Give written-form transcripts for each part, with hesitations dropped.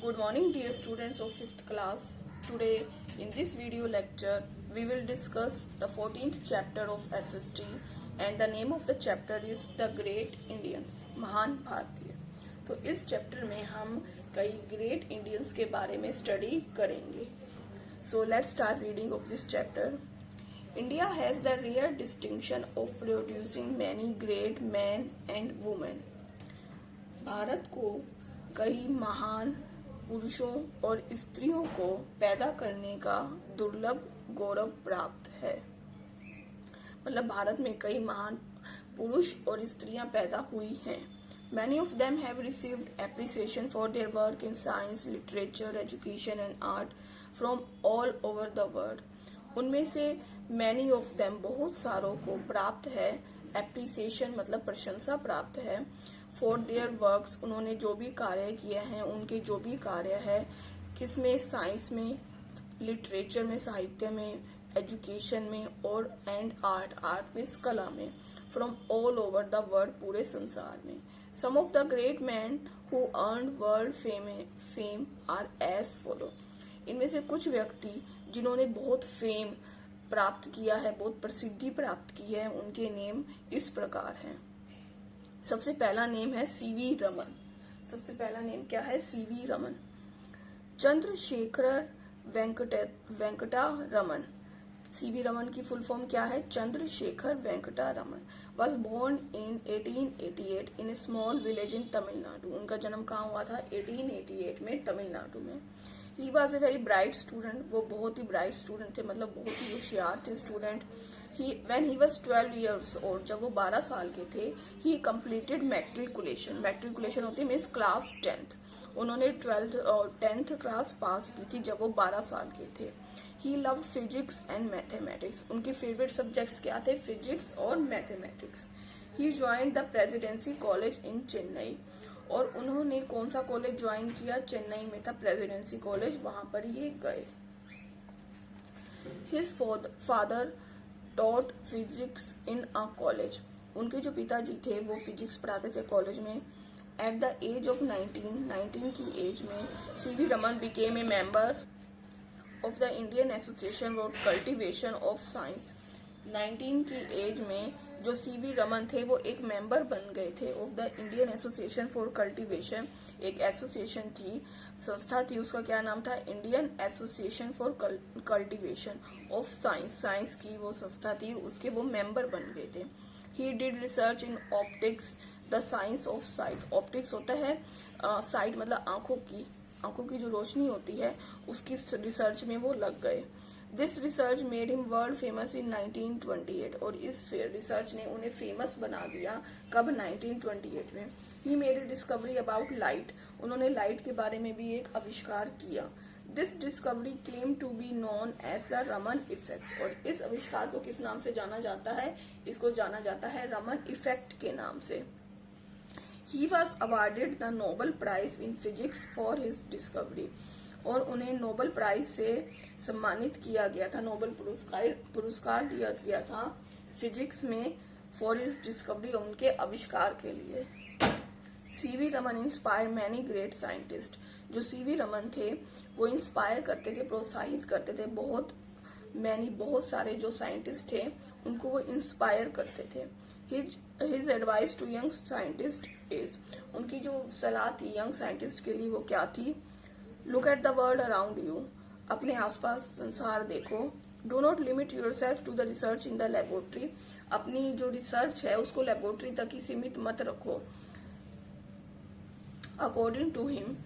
Good morning dear students of 5th class. Today in this video lecture we will discuss the 14th chapter of SST and the name of the chapter is The Great Indians, महान भारतीय। तो इस chapter में हम कई great Indians के बारे में स्टडी करेंगे। So let's start reading of this chapter. India has the rare distinction of producing many great men and women. Bharat को कई महान पुरुषों और स्त्रियों को पैदा करने का दुर्लभ गौरव प्राप्त है। मतलब भारत में कई महान पुरुष और स्त्रियां पैदा हुई हैं। Many of them have received appreciation for their work in science, literature, education and art from all over the world. उनमें से many of them बहुत सारों को प्राप्त है appreciation मतलब प्रशंसा प्राप्त है फॉर देयर वर्क्स उन्होंने जो भी कार्य किए हैं उनके जो भी कार्य है किसमें साइंस में लिटरेचर में साहित्य में एजुकेशन में और एंड आर्ट में कला में from all over the world पूरे संसार में some of the great man who earn world fame are as follow इनमें से कुछ व्यक्ति जिन्होंने बहुत फेम प्राप्त किया है बहुत प्रसिद्धि प्राप्त की है उनके नेम इस प्रकार हैं। सबसे पहला नेम है सीवी रमन। सबसे पहला नेम क्या है? सीवी रमन। चंद्रशेखर वेंकटा रमन। सीवी रमन की फुल फॉर्म क्या है? Chandrasekhara Venkata Raman was born in 1888 in a small village in Tamil Nadu. उनका जन्म कहाँ हुआ था? 1888 में तमिलनाडु में। He was a very bright student. वो बहुत ही ब्राइट स्टूडेंट थे मतलब बहुत ही होशियार थे student. When he was 12 years old, जब वो 12 साल के थे, he completed matriculation. Matriculation होती है मीन्स क्लास 10th। उन्होंने 12th और 10th क्लास पास की थी जब वो 12 साल के थे। He loved physics and mathematics. उनके फेवरेट सब्जेक्ट्स क्या थे? फिजिक्स और mathematics. He joined the Presidency College in Chennai. और उन्होंने कौन सा कॉलेज ज्वाइन किया? चेन्नई में था प्रेसिडेंसी कॉलेज, वहां पर ये गए। His father taught physics in a college. उनके जो पिताजी थे वो फिजिक्स पढ़ाते थे कॉलेज में। At the age of 19 की एज में CV Raman became a member of the Indian Association for Cultivation of Science. 19 की एज में जो सीवी रमन थे वो एक मेंबर बन गए थे of the Indian association for cultivation. एक एसोसिएशन थी, संस्था थी, उसका क्या नाम था? Indian association for cultivation of science. Science की वो संस्था थी, उसके वो मेंबर बन गए थे। He did research in optics the science of site. Optics होता है साइट मतलब आंखों की जो रोशनी होती है उसकी रिसर्च में वो लग गए। This research made him world famous in 1928 और इस रिसर्च ने उन्हें फेमस बना दिया। कब? 1928 में। He made a discovery about light. उन्होंने लाइट के बारे में भी एक आविष्कार किया। This discovery came to be known as the Raman effect. और इस आविष्कार को किस नाम से जाना जाता है? इसको जाना जाता है रमन इफेक्ट के नाम से। He was awarded the Nobel prize in physics for his discovery. और उन्हें नोबेल प्राइज से सम्मानित किया गया था, नोबेल पुरस्कार दिया गया था फिजिक्स में फॉर हिज डिस्कवरी, उनके आविष्कार के लिए। CV Raman inspire many great scientist. जो सीवी रमन थे वो इंस्पायर करते थे, प्रोत्साहित करते थे बहुत सारे जो साइंटिस्ट थे उनको वो इंस्पायर करते थे। His advice to young scientist is. उनकी जो सलाह थी यंग साइंटिस्ट के लिए वो क्या थी? Look at the world around you. अपने आसपास संसार देखो। Do not limit yourself to the research in the laboratory. अपनी जो रिसर्च है उसको लेबोरेटरी तक ही सीमित मत रखो। अकॉर्डिंग टू हिम,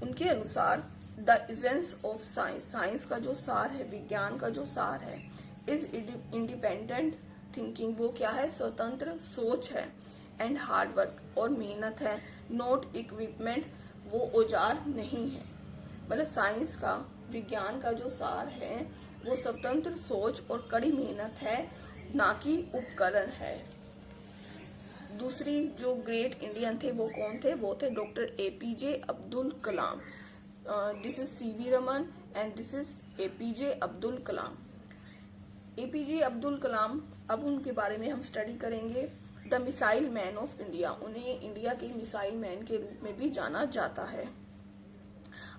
उनके अनुसार, the essence of science, science का जो सार है, विज्ञान का जो सार है, इज इंडिपेंडेंट थिंकिंग। वो क्या है? स्वतंत्र सोच है। एंड हार्ड वर्क, और मेहनत है। नॉट इक्विपमेंट, वो औजार नहीं है। मतलब साइंस का, विज्ञान का जो सार है वो स्वतंत्र सोच और कड़ी मेहनत है, ना कि उपकरण है। दूसरी जो ग्रेट इंडियन थे वो कौन थे? वो थे doctor APJ Abdul Kalam. This is CV Raman and this is APJ Abdul Kalam. APJ Abdul Kalam, अब उनके बारे में हम स्टडी करेंगे। The missile man of India, उन्हें इंडिया के मिसाइल मैन के रूप में भी जाना जाता है।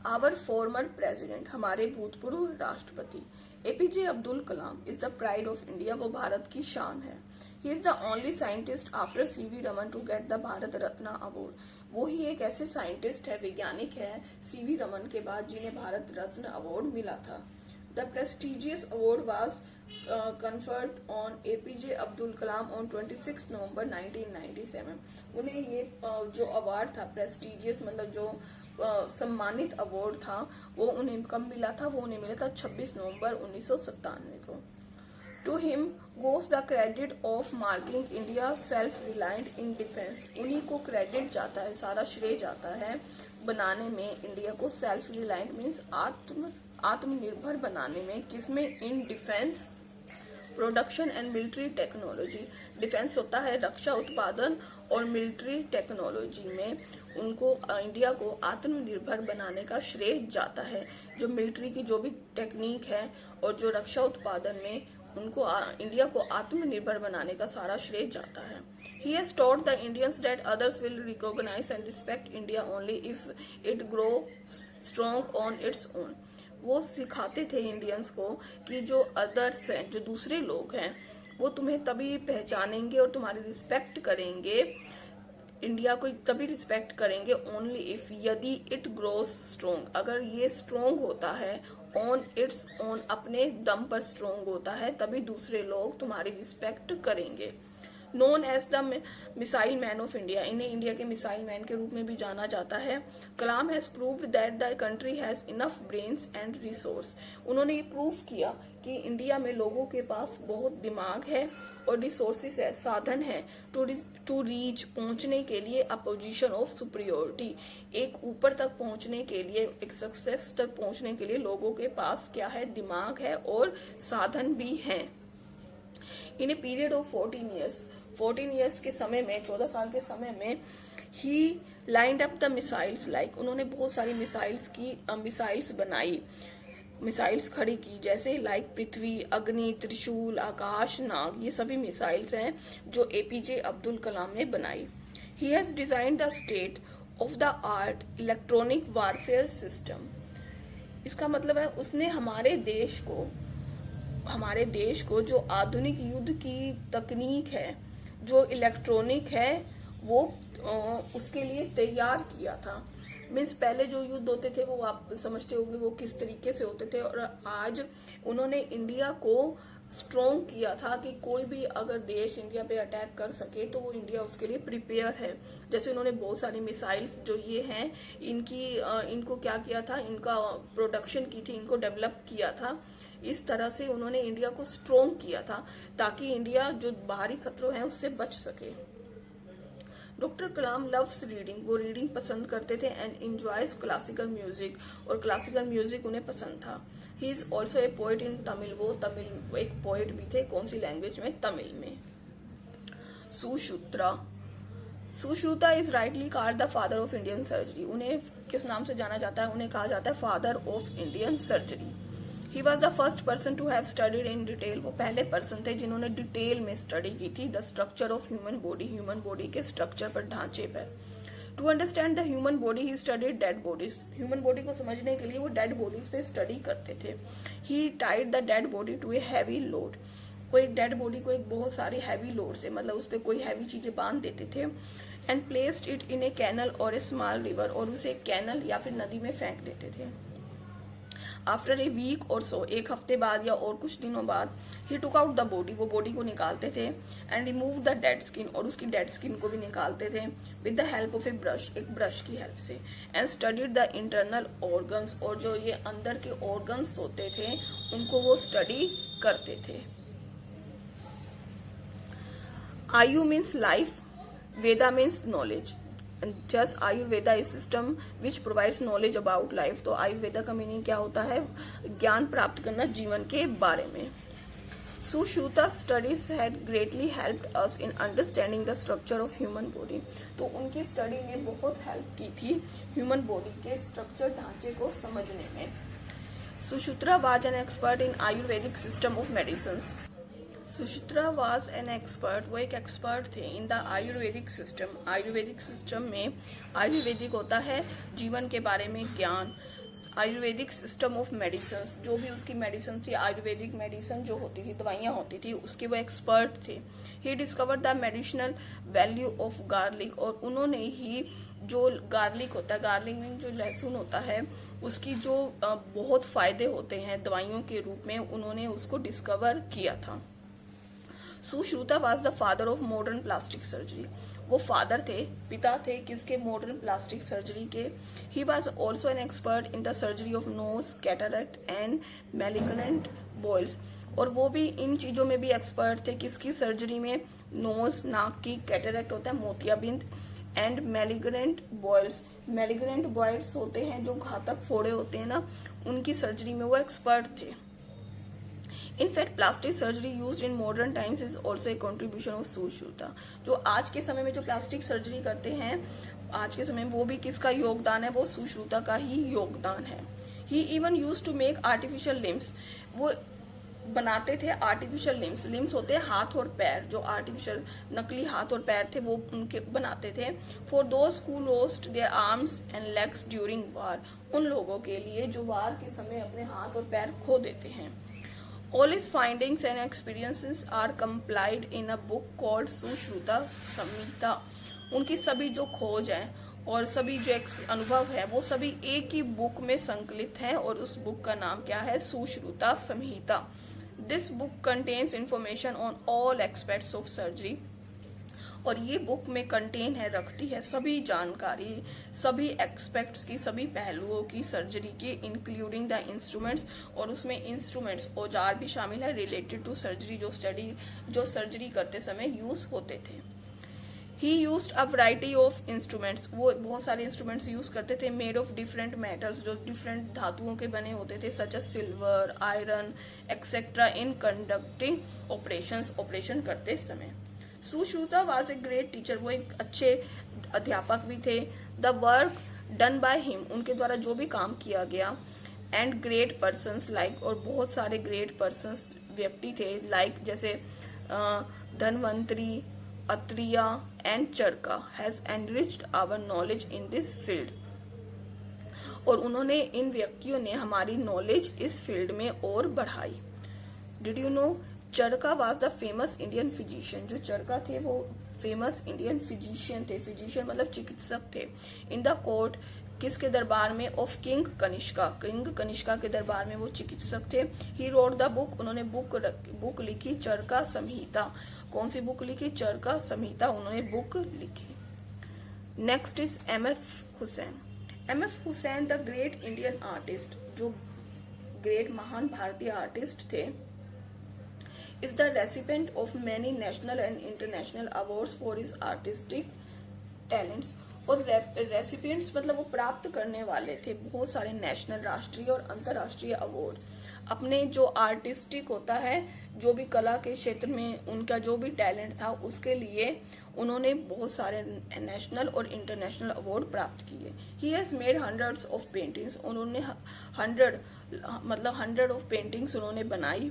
आवर फॉर्मर प्रेसिडेंट, हमारे भूतपूर्व राष्ट्रपति। APJ Abdul Kalam is the pride of India, वो भारत की शान है। He is the only scientist after CV Raman to get the Bharat Ratna award, वो ही एक ऐसे साइंटिस्ट है, वैज्ञानिक है सीवी रमन के बाद जिन्हें भारत रत्न अवार्ड मिला था। The prestigious award was conferred on APJ Abdul Kalam on 26 नवंबर 1997। उन्हें ये जो अवार्ड था प्रेस्टिजियस मतलब जो सम्मानित अवार्ड था वो उन्हें कब मिला था, वो उन्हें मिला था 26 नवंबर 1997 को। To him goes the credit of marking India self reliant in defence, उन्हीं को क्रेडिट जाता है, सारा श्रेय जाता है बनाने में इंडिया को सेल्फ रिलायंट मीन्स आत्मनिर्भर बनाने में। किसमें? In defence production and military technology. Defence होता है रक्षा उत्पादन और मिलिट्री टेक्नोलॉजी में उनको इंडिया को आत्मनिर्भर बनाने का श्रेय जाता है। जो मिलिट्री की जो भी टेक्निक है और जो रक्षा उत्पादन में उनको इंडिया को आत्मनिर्भर बनाने का सारा श्रेय जाता है। He has taught the Indians that others will recognize and respect India only if it grows strong on its own। वो सिखाते थे इंडियंस को कि जो अदर्स हैं, जो दूसरे लोग हैं, वो तुम्हें तभी पहचानेंगे और तुम्हारी रिस्पेक्ट करेंगे, इंडिया को तभी रिस्पेक्ट करेंगे ओनली इफ, यदि इट ग्रोस स्ट्रोंग, अगर ये स्ट्रोंग होता है, ऑन इट्स ओन, अपने दम पर स्ट्रोंग होता है, तभी दूसरे लोग तुम्हारी रिस्पेक्ट करेंगे। Known as the missile man of India, इन्हें इंडिया के मिसाइल मैन के रूप में भी जाना जाता है। Kalam has proved that the country has enough brains and resource, उन्होंने ये प्रूव किया कि इंडिया में लोगों के पास बहुत दिमाग है और रिसोर्सेस है, साधन है टू रीच, पहुंचने के लिए, अ पोजीशन ऑफ सुपीरियोरिटी, एक ऊपर तक पहुंचने के लिए, एक सक्सेस तक पहुंचने के लिए लोगों के पास क्या है? दिमाग है और साधन भी हैं। In a period of 14 years के समय में, 14 साल के समय में, he lined up the missiles like, उन्होंने बहुत सारी मिसाइल्स बनाई, मिसाइल्स खड़ी की, जैसे लाइक पृथ्वी, अग्नि, त्रिशूल, आकाश, नाग, ये सभी मिसाइल्स हैं जो एपीजे अब्दुल कलाम ने बनाई। He has design the state of the art electronic warfare system, इसका मतलब है उसने हमारे देश को जो आधुनिक युद्ध की तकनीक है, जो इलेक्ट्रॉनिक है, वो उसके लिए तैयार किया था। मीन्स पहले जो युद्ध होते थे वो आप समझते होंगे वो किस तरीके से होते थे, और आज उन्होंने इंडिया को स्ट्रॉन्ग किया था कि कोई भी अगर देश इंडिया पे अटैक कर सके तो वो इंडिया उसके लिए प्रिपेयर है। जैसे उन्होंने बहुत सारी मिसाइल्स जो ये हैं इनको क्या किया था, इनका प्रोडक्शन की थी, इनको डेवलप किया था। इस तरह से उन्होंने इंडिया को स्ट्रॉन्ग किया था ताकि इंडिया जो बाहरी खतरों हैं उससे बच सके। डॉक्टर कलाम लव्स रीडिंग, वो रीडिंग पसंद करते थे, एंड एंजॉयज क्लासिकल म्यूजिक, और क्लासिकल म्यूजिक उन्हें पसंद था। He is also a poet in Tamil, वो एक पोएट भी थे, कौन सी लैंग्वेज में? तमिल में। Sushruta is rightly called the father of Indian surgery, उन्हें किस नाम से जाना जाता है? उन्हें कहा जाता है father of Indian surgery. He was the first person to have studied in detail, वो पहले पर्सन थे जिन्होंने डिटेल में स्टडी की थी the structure of human body के स्ट्रक्चर पर, ढांचे पर। To understand the human body he studied dead bodies, human body को समझने के लिए वो डेड बॉडीज पे स्टडी करते थे। He tied the dead body to a heavy load, वो एक डेड बॉडी को एक बहुत सारे हैवी लोड से, मतलब उस पर कोई हैवी चीजें बांध देते थे, and placed it in a canal और ए स्मॉल रिवर, और उसे कैनल या फिर नदी में फेंक देते थे। आफ्टर ए वीक और सो, एक हफ्ते बाद या और कुछ दिनों बाद, ही टुक आउट द बॉडी, वो बॉडी को निकालते थे, and remove the dead skin, और उसकी डेड स्किन को भी निकालते थे, with the help of A brush, एक ब्रश की हेल्प से, and studied the internal organs, और जो ये अंदर के ऑर्गन्स होते थे उनको वो स्टडी करते थे। आयु means life, Veda means knowledge, just Ayurveda is system which provides knowledge about life, तो आयुर्वेदा का मीनिंग क्या होता है? ज्ञान प्राप्त करना जीवन के बारे में। Sushruta studies had greatly helped us in understanding the structure of human body, तो उनकी स्टडी ने बहुत हेल्प की थी ह्यूमन बॉडी के स्ट्रक्चर, ढांचे को समझने में। Sushruta was an expert in Ayurvedic system of medicine, Sushruta was an expert, वो एक एक्सपर्ट थे in the Ayurvedic system, Ayurvedic system में, आयुर्वेदिक होता है जीवन के बारे में ज्ञान, आयुर्वेदिक सिस्टम ऑफ मेडिसिन, जो भी उसकी मेडिसिन थी, आयुर्वेदिक मेडिसिन जो होती थी, दवाइयाँ होती थी, उसके वो एक्सपर्ट थे। He discover the medicinal value of garlic, और उन्होंने ही जो गार्लिक होता है, गार्लिक में जो लहसुन होता है, उसकी जो बहुत फायदे होते हैं दवाइयों के रूप में, उन्होंने उसको डिस्कवर किया था। Sushruta was the father of modern plastic surgery, वो फादर थे, पिता थे किसके, मॉडर्न प्लास्टिक सर्जरी के। He was also an expert in the surgery of nose, cataract and malignant boils, और वो भी इन चीजों में भी एक्सपर्ट थे, किसकी सर्जरी में, नोज, नाक की, कैटरैक्ट होता है मोतियाबिंद, and malignant boils, malignant boils होते हैं जो घातक फोड़े होते हैं ना, उनकी सर्जरी में वो एक्सपर्ट थे। In fact, plastic surgery used in modern times is also a contribution of Sushruta. जो आज के समय में जो प्लास्टिक सर्जरी करते हैं आज के समय में, वो भी किसका योगदान है, वो सुश्रुता का ही योगदान है। He even used to make artificial limbs, वो बनाते थे आर्टिफिशियल लिम्स, लिम्स होते हैं हाथ और पैर, जो आर्टिफिशियल नकली हाथ और पैर थे वो उनके बनाते थे। For those who lost their arms and legs during war, उन लोगों के लिए जो वार के समय अपने हाथ और पैर खो देते हैं। All his findings and experiences are compiled in a book called Sushruta संहिता। उनकी सभी जो खोज है और सभी जो अनुभव है वो सभी एक ही बुक में संकलित हैं, और उस बुक का नाम क्या है, Sushruta Samhita. This book contains information on all aspects of surgery, और ये बुक में कंटेन है, रखती है सभी जानकारी, सभी एक्सपेक्ट्स की, सभी पहलुओं की सर्जरी की, इंक्लूडिंग द इंस्ट्रूमेंट्स, और उसमें इंस्ट्रूमेंट्स औजार भी शामिल है रिलेटेड टू सर्जरी, जो सर्जरी करते समय यूज होते थे। He used a variety of instruments, वो बहुत सारे इंस्ट्रूमेंट्स यूज करते थे, मेड ऑफ डिफरेंट मेटल्स, जो डिफरेंट धातुओं के बने होते थे, such as silver, iron etcetera, in conducting operation करते समय। Sushruta was a great teacher, वो एक अच्छे अध्यापक भी थे। The work done by him, उनके द्वारा जो भी काम किया गया, एंड ग्रेट पर्सन्स लाइक, और बहुत सारे ग्रेट पर्सन्स व्यक्ति थे, लाइक जैसे Dhanvantari, Atreya and Charaka, has enriched our knowledge in this field, और उन्होंने, इन व्यक्तियों ने हमारी नॉलेज इस फील्ड में और बढ़ाई। Did you know, Charka was the famous Indian physician, जो चरका थे वो फेमस इंडियन फिजिशियन थे, फिजिशियन मतलब चिकित्सक थे। इन द कोर्ट, किसके दरबार में, of king Kanishka, king Kanishka के दरबार में वो चिकित्सक थे। ही रोड द बुक, उन्होंने बुक लिखी, चरका संहिता। कौन सी बुक लिखी, चरका संहिता, उन्होंने बुक लिखी। Next is MF Hussain. MF Hussain the great Indian artist, जो ग्रेट महान भारतीय आर्टिस्ट थे, is the recipient of many national and international awards for his artistic talents, और रेसिपिएंट्स मतलब वो प्राप्त करने वाले थे बहुत सारे नेशनल, राष्ट्रीय और अंतर्राष्ट्रीय अवार्ड। अपने जो आर्टिस्टिक होता है, जो भी कला के क्षेत्र में उनका जो भी टैलेंट था, उसके लिए उन्होंने बहुत सारे नेशनल और इंटरनेशनल अवार्ड प्राप्त किए। He has made hundreds of paintings, उन्होंने 100 ऑफ पेंटिंग्स उन्होंने बनाई।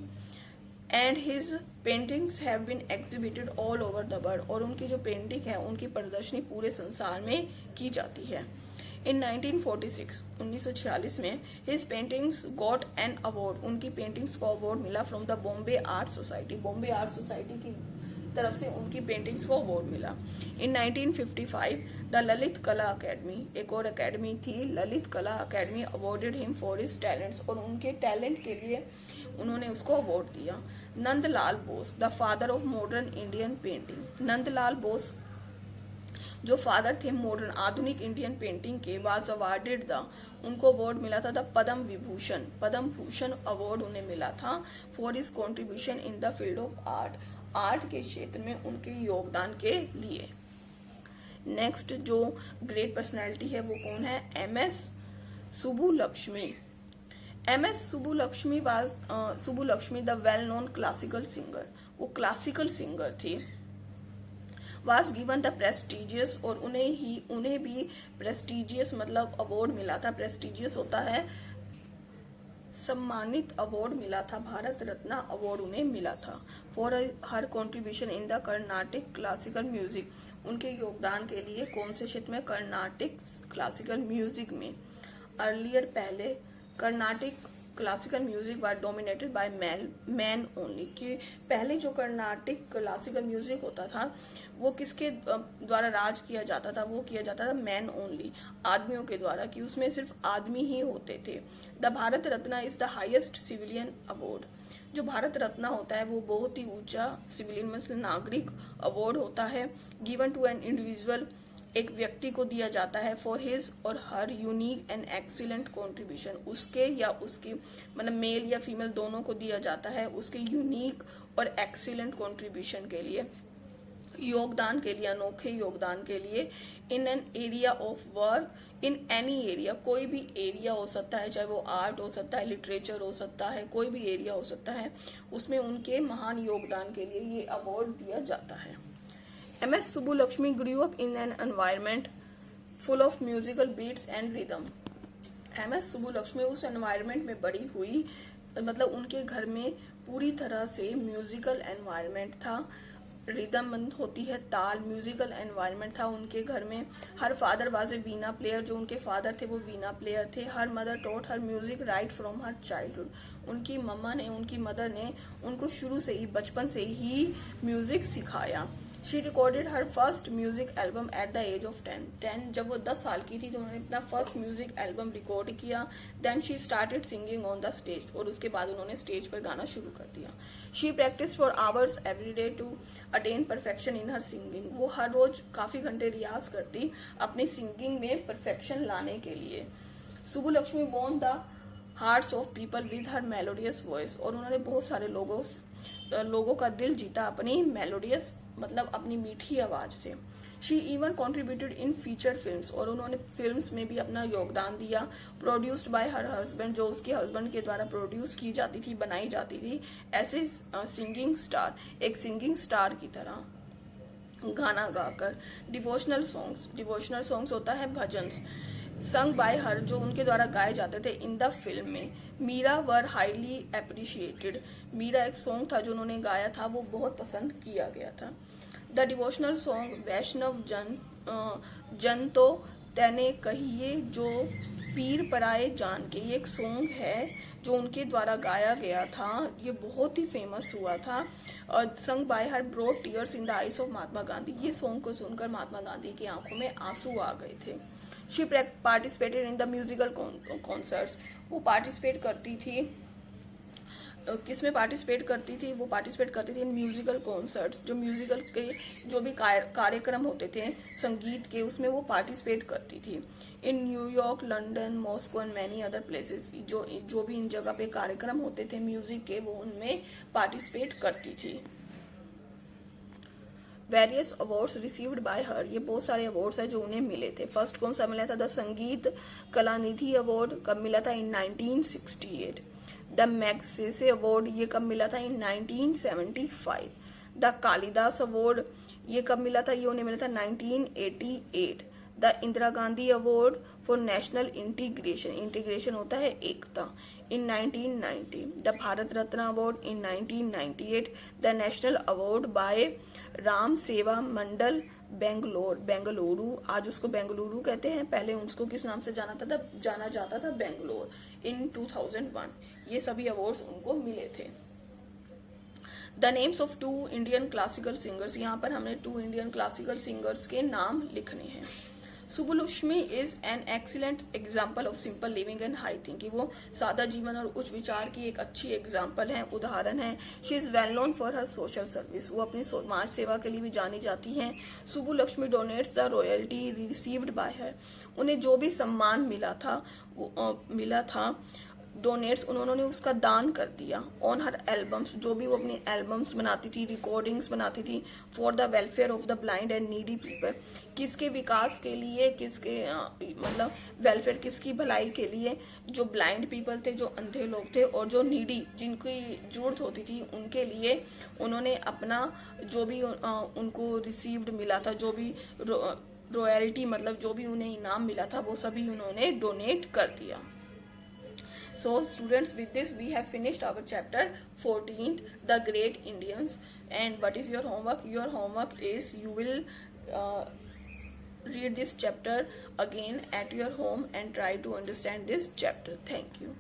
And his paintings have been exhibited all over the world, और उनकी जो पेंटिंग है उनकी प्रदर्शनी पूरे संसार में की जाती है। इन 1946 में his paintings got an award, उनकी पेंटिंग्स को अवार्ड मिला from the Bombay art society, Bombay art society की तरफ से उनकी पेंटिंग्स को अवार्ड मिला। इन 1955 द ललित कला अकेडमी, एक और अकेडमी थी, ललित कला academy, awarded him for his talents, और उनके टैलेंट के लिए उन्होंने उसको अवार्ड दिया। Nandlal Bose the father of modern Indian painting, Nandlal Bose जो फादर थे मॉडर्न आधुनिक इंडियन पेंटिंग के, वाज अवार्डेड द, उनको अवार्ड मिला था द पद्म विभूषण, पद्म भूषण अवार्ड उन्हें मिला था for his contribution in the field of art, art के क्षेत्र में उनके योगदान के लिए। नेक्स्ट जो ग्रेट पर्सनैलिटी है वो कौन है, MS Subbulakshmi. MS Subbulakshmi was Subbulakshmi the well known classical singer, वो क्लासिकल सिंगर थी। वाज गिवन द प्रेस्टिजियस, और उन्हें भी प्रेस्टिजियस मतलब अवार्ड मिला था, प्रेस्टिजियस होता है सम्मानित अवार्ड मिला था, भारत रत्न अवार्ड उन्हें मिला था for her contribution in the Carnatic classical music, उनके योगदान के लिए कौन से क्षेत्र में, कर्नाटिक क्लासिकल म्यूजिक में। अर्लियर पहले Carnatic classical music were dominated by man only, कि पहले जो कर्नाटिक क्लासिकल म्यूजिक होता था वो किसके द्वारा राज किया जाता था, वो किया जाता था मैन ओनली, आदमियों के द्वारा, कि उसमें सिर्फ आदमी ही होते थे। The Bharat Ratna is the highest civilian award, जो भारत रत्न होता है वो बहुत ही ऊंचा सिविलियन मतलब नागरिक अवार्ड होता है, गिवन टू एन इंडिविजुअल, एक व्यक्ति को दिया जाता है, फॉर हिज और हर यूनिक एंड एक्सीलेंट कॉन्ट्रीब्यूशन, उसके या उसके मतलब मेल या फीमेल दोनों को दिया जाता है उसके यूनिक और एक्सीलेंट कॉन्ट्रीब्यूशन के लिए, योगदान के लिए, अनोखे योगदान के लिए, in an area of work, in any area, कोई भी एरिया हो सकता है, चाहे वो आर्ट हो सकता है, लिटरेचर हो सकता है, कोई भी एरिया हो सकता है, उसमें उनके महान योगदान के लिए ये अवार्ड दिया जाता है। MS Subbulakshmi grew up in an environment full of musical beats and rhythm. MS Subbulakshmi उस एनवायरनमेंट में बड़ी हुई, मतलब उनके घर में पूरी तरह से म्यूजिकल एनवायरनमेंट था, रिदम होती है ताल, म्यूजिकल एनवायरनमेंट था उनके घर में। Her father was a Veena player, जो उनके फादर थे वो वीणा प्लेयर थे। Her mother taught her music right from her childhood, उनकी मम्मा ने, उनकी मदर ने उनको शुरू से ही, बचपन से ही म्यूजिक सिखाया। She recorded her first music album at the age of 10, जब वो 10 साल की थी तो उन्होंने अपना फर्स्ट म्यूजिक एल्बम रिकॉर्ड किया। Then she started singing on the stage, और उसके बाद उन्होंने स्टेज पर गाना शुरू कर दिया। She practise for hours every day to attain perfection in her singing, वो हर रोज काफी घंटे रियाज करती अपनी सिंगिंग में परफेक्शन लाने के लिए। Subbulakshmi won the hearts of people with her melodious voice, और उन्होंने बहुत सारे लोगों का दिल जीता अपनी मेलोडियस मतलब अपनी मीठी आवाज से। She even contributed in feature films, और उन्होंने फिल्म्स में भी अपना योगदान दिया। प्रोड्यूस्ड बाय हर हस्बैंड, जो उसके हस्बैंड के द्वारा प्रोड्यूस की जाती थी, बनाई जाती थी, ऐसे सिंगिंग स्टार, एक सिंगिंग स्टार की तरह गाना गाकर। डिवोशनल सॉन्ग्स होता है भजन, संग बाय हर, जो उनके द्वारा गाए जाते थे इन द फिल्म में। Meera were highly appreciated, Meera एक सॉन्ग था जो उन्होंने गाया था, वो बहुत पसंद किया गया था। द डिवोशनल सॉन्ग वैष्णव जन तो तेने कहिए, जो पीर पराए जान के, ये एक सॉन्ग है जो उनके द्वारा गाया गया था, ये बहुत ही फेमस हुआ था। और sung by her brought tears in the eyes of Mahatma Gandhi, ये सॉन्ग को सुनकर महात्मा गांधी की आंखों में आंसू आ गए थे। She participated in the musical concerts, वो पार्टिसिपेट करती थी, किसमें पार्टिसिपेट करती थी, वो पार्टिसिपेट करती थी इन म्यूजिकल कॉन्सर्ट्स, जो म्यूजिकल के जो भी कार्यक्रम होते थे संगीत के, उसमें वो पार्टिसिपेट करती थी। In New York, London, Moscow and many other places, जो भी इन जगह पे कार्यक्रम होते थे म्यूजिक के, वो उनमें पार्टिसिपेट करती थी। वेरियस अवार्ड्स रिसीव्ड बाय हर, ये बहुत सारे अवार्ड्स है जो उन्हें मिले थे। फर्स्ट कौन सा मिला था? द संगीत कलानिधि अवार्ड, कब मिला था? इन 1968। द मैग्सेसे अवार्ड, ये कब मिला था? इन 1975। द कालिदास अवार्ड, ये कब मिला था? ये उन्हें मिला था 1988। The Indira Gandhi award for national integration होता है एकता, इन 1990। The Bharat Ratna award in 1998। The national award bye Ram सेवा मंडल बेंगलुरु, आज उसको बेंगलुरु कहते हैं, पहले उसको किस नाम से जाना जाता था? बेंगलोर, इन 2001। ये सभी अवार्ड्स उनको मिले थे। The names of 2 Indian classical singers, यहाँ पर हमने 2 इंडियन क्लासिकल सिंगर्स के नाम लिखने हैं। Subbulakshmi is an excellent example of simple living and high thinking, वो सादा जीवन और उच्च विचार की एक अच्छी एग्जाम्पल है, उदाहरण है। She is well known for her social service, वो अपनी समाज सेवा के लिए भी जानी जाती हैं। Subbulakshmi donates the royalty received by her, उन्हें जो भी सम्मान मिला था डोनेट्स, उन्होंने उसका दान कर दिया। ऑन हर एल्बम्स, जो भी वो अपनी एल्बम्स बनाती थी, रिकॉर्डिंग्स बनाती थी। For the welfare of the blind and needy people, किसके विकास के लिए, किसके मतलब वेलफेयर, किसकी भलाई के लिए? जो ब्लाइंड पीपल थे, जो अंधे लोग थे, और जो नीडी, जिनकी जरूरत होती थी, उनके लिए उन्होंने अपना जो भी उनको रिसीव्ड मिला था, जो भी रॉयल्टी मतलब जो भी उन्हें इनाम मिला था, वो सभी उन्होंने डोनेट कर दिया। So students, with this we have finished our chapter 14, the great Indians. And what is your homework? Your homework is you will read this chapter again at your home and try to understand this chapter. Thank you.